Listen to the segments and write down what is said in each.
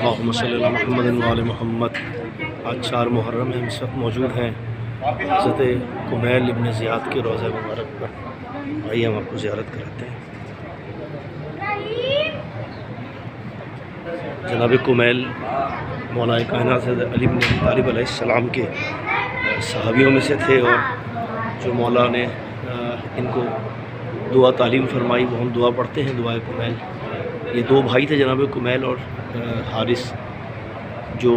اللہم صلی اللہ محمد و آل محمد۔ آج 4 محرم ہے، ہم اس وقت موجود ہیں حضرت کمیل ابن زیاد کے روضہ مبارک پر۔ آئیے ہم آپ کو زیارت کراتے ہیں۔ جناب کمیل مولا کائنات حضرت علی بن ابی طالب علیہ السلام کے صحابیوں میں سے تھے، اور جو مولا نے ان کو دعا تعلیم فرمائی وہ ہم دعا پڑھتے ہیں، دعائے کمیل۔ یہ 2 بھائی تھے جناب کمیل اور حارث، جو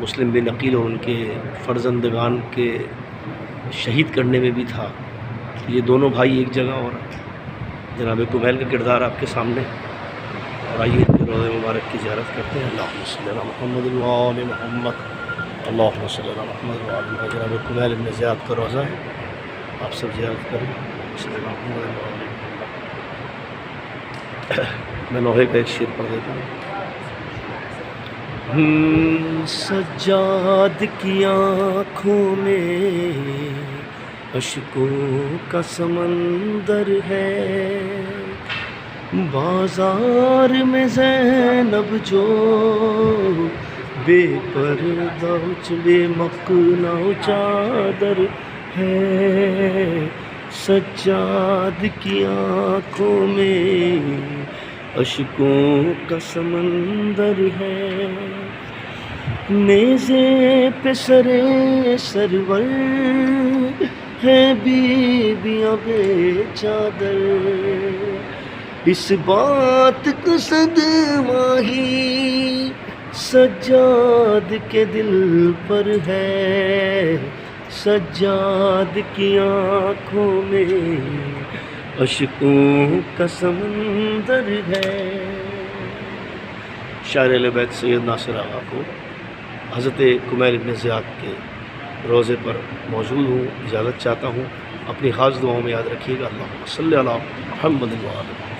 مسلم بن عقیل اور ان کے فرزندگان کے شہید کرنے میں بھی تھا۔ یہ دونوں بھائی ایک جگہ، اور جناب کمیل کا کردار آپ کے سامنے۔ اور آئیے ان کے روضہ مبارک کی زیارت کرتے ہیں۔ اللہم صلی اللہ محمد و آل محمد، اللہم صلی اللہ محمد و آل محمد۔ جناب کمیل ابن زیاد کا روضہ ہے، آپ سب زیارت کریں۔ صلی اللہ محمد و آل محمد۔ میں نوحے کا ایک شعر پڑھ دیتا ہوں۔ سجاد کی آنکھوں میں اشکوں کا سمندر ہے، بازار میں زینب جو بے پردہ بے مقنع چادر ہے، سجاد کی آنکھوں میں اشکوں کا سمندر ہے، نیزے پہ سرے سرور ہے بیبیاں بے چادر، اس بات کا صدمہ ہی سجاد کے دل پر ہے، سجاد کی آنکھوں میں اشکوں کا سمندر ہے۔ شاعر اہل بیت سید ناصر آقا کو حضرت کمیل ابن زیاد کے روضے پر موجود ہوں، اجازت چاہتا ہوں۔ اپنی خاص دعاؤں میں یاد رکھیے گا۔ اللہم صلی علی محمد و آل محمد۔